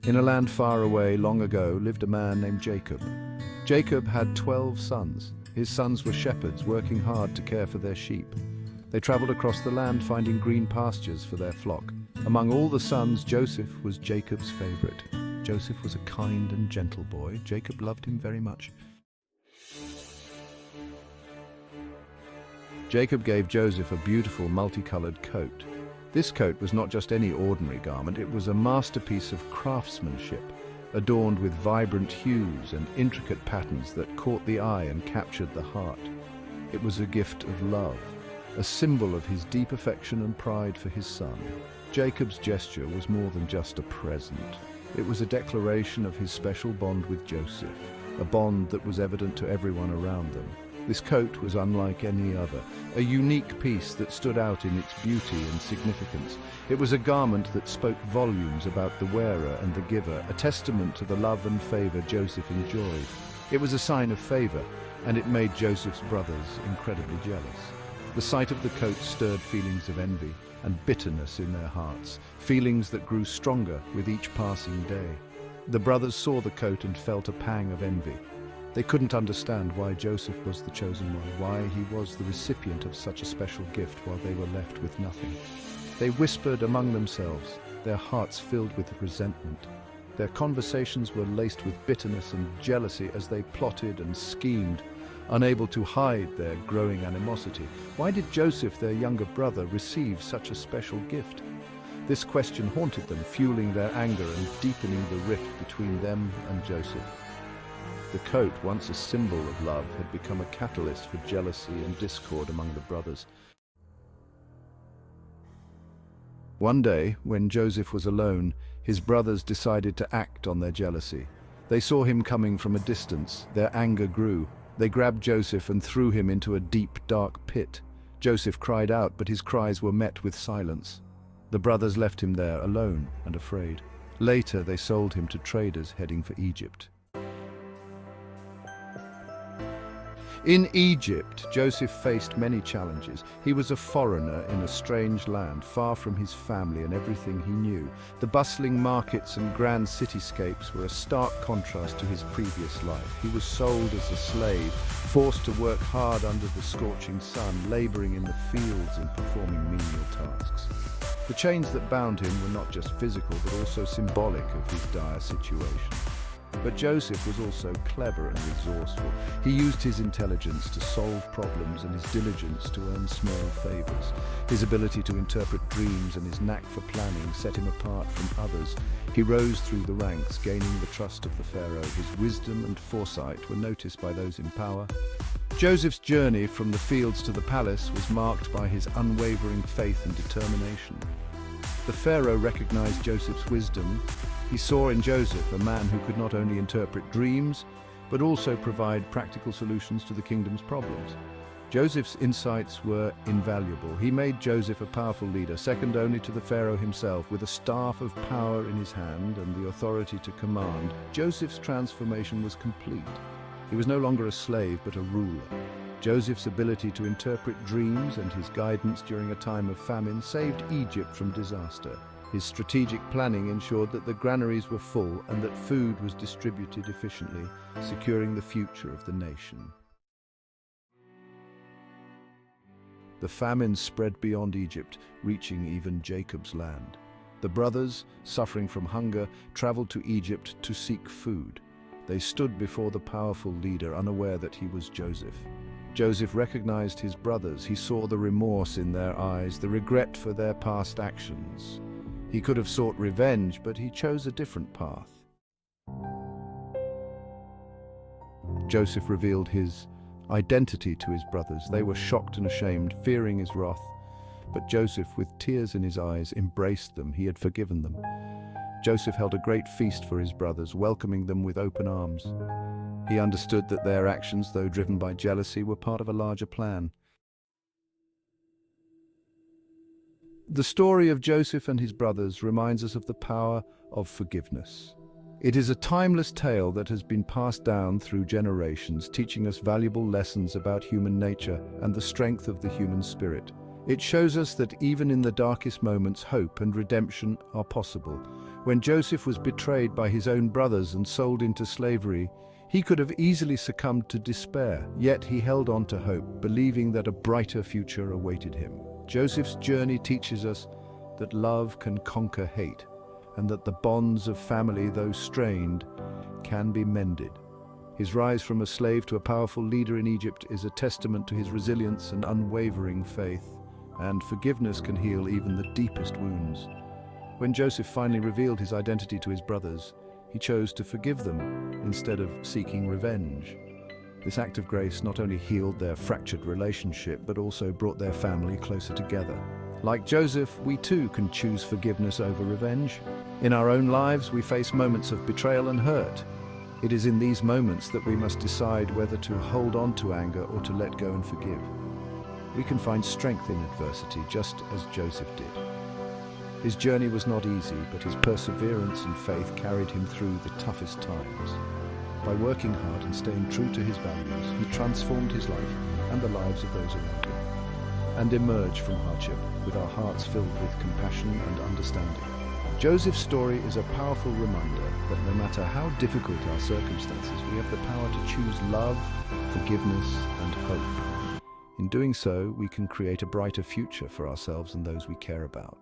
In a land far away, long ago, lived a man named Jacob. Jacob had 12 sons. His sons were shepherds working hard to care for their sheep. They traveled across the land finding green pastures for their flock. Among all the sons, Joseph was Jacob's favorite. Joseph was a kind and gentle boy. Jacob loved him very much. Jacob gave Joseph a beautiful multicolored coat. This coat was not just any ordinary garment, it was a masterpiece of craftsmanship, adorned with vibrant hues and intricate patterns that caught the eye and captured the heart. It was a gift of love, a symbol of his deep affection and pride for his son. Jacob's gesture was more than just a present. It was a declaration of his special bond with Joseph, a bond that was evident to everyone around them. This coat was unlike any other, a unique piece that stood out in its beauty and significance. It was a garment that spoke volumes about the wearer and the giver, a testament to the love and favor Joseph enjoyed. It was a sign of favor, and it made Joseph's brothers incredibly jealous. The sight of the coat stirred feelings of envy and bitterness in their hearts, feelings that grew stronger with each passing day. The brothers saw the coat and felt a pang of envy. They couldn't understand why Joseph was the chosen one, why he was the recipient of such a special gift while they were left with nothing. They whispered among themselves, their hearts filled with resentment. Their conversations were laced with bitterness and jealousy as they plotted and schemed, unable to hide their growing animosity. Why did Joseph, their younger brother, receive such a special gift? This question haunted them, fueling their anger and deepening the rift between them and Joseph. The coat, once a symbol of love, had become a catalyst for jealousy and discord among the brothers. One day, when Joseph was alone, his brothers decided to act on their jealousy. They saw him coming from a distance. Their anger grew. They grabbed Joseph and threw him into a deep, dark pit. Joseph cried out, but his cries were met with silence. The brothers left him there alone and afraid. Later, they sold him to traders heading for Egypt. In Egypt, Joseph faced many challenges. He was a foreigner in a strange land, far from his family and everything he knew. The bustling markets and grand cityscapes were a stark contrast to his previous life. He was sold as a slave, forced to work hard under the scorching sun, laboring in the fields and performing menial tasks. The chains that bound him were not just physical, but also symbolic of his dire situation. But Joseph was also clever and resourceful. He used his intelligence to solve problems and his diligence to earn small favors. His ability to interpret dreams and his knack for planning set him apart from others. He rose through the ranks, gaining the trust of the pharaoh. His wisdom and foresight were noticed by those in power. Joseph's journey from the fields to the palace was marked by his unwavering faith and determination. The pharaoh recognized Joseph's wisdom. He saw in Joseph a man who could not only interpret dreams, but also provide practical solutions to the kingdom's problems. Joseph's insights were invaluable. He made Joseph a powerful leader, second only to the pharaoh himself. With a staff of power in his hand and the authority to command, Joseph's transformation was complete. He was no longer a slave, but a ruler. Joseph's ability to interpret dreams and his guidance during a time of famine saved Egypt from disaster. His strategic planning ensured that the granaries were full and that food was distributed efficiently, securing the future of the nation. The famine spread beyond Egypt, reaching even Jacob's land. The brothers, suffering from hunger, traveled to Egypt to seek food. They stood before the powerful leader, unaware that he was Joseph. Joseph recognized his brothers. He saw the remorse in their eyes, the regret for their past actions. He could have sought revenge, but he chose a different path. Joseph revealed his identity to his brothers. They were shocked and ashamed, fearing his wrath. But Joseph, with tears in his eyes, embraced them. He had forgiven them. Joseph held a great feast for his brothers, welcoming them with open arms. He understood that their actions, though driven by jealousy, were part of a larger plan. The story of Joseph and his brothers reminds us of the power of forgiveness. It is a timeless tale that has been passed down through generations, teaching us valuable lessons about human nature and the strength of the human spirit. It shows us that even in the darkest moments, hope and redemption are possible. When Joseph was betrayed by his own brothers and sold into slavery, he could have easily succumbed to despair, yet he held on to hope, believing that a brighter future awaited him. Joseph's journey teaches us that love can conquer hate, and that the bonds of family, though strained, can be mended. His rise from a slave to a powerful leader in Egypt is a testament to his resilience and unwavering faith, and forgiveness can heal even the deepest wounds. When Joseph finally revealed his identity to his brothers, he chose to forgive them instead of seeking revenge. This act of grace not only healed their fractured relationship, but also brought their family closer together. Like Joseph, we too can choose forgiveness over revenge. In our own lives, we face moments of betrayal and hurt. It is in these moments that we must decide whether to hold on to anger or to let go and forgive. We can find strength in adversity, just as Joseph did. His journey was not easy, but his perseverance and faith carried him through the toughest times. By working hard and staying true to his values, he transformed his life and the lives of those around him, and emerged from hardship with our hearts filled with compassion and understanding. Joseph's story is a powerful reminder that no matter how difficult our circumstances, we have the power to choose love, forgiveness, and hope. In doing so, we can create a brighter future for ourselves and those we care about.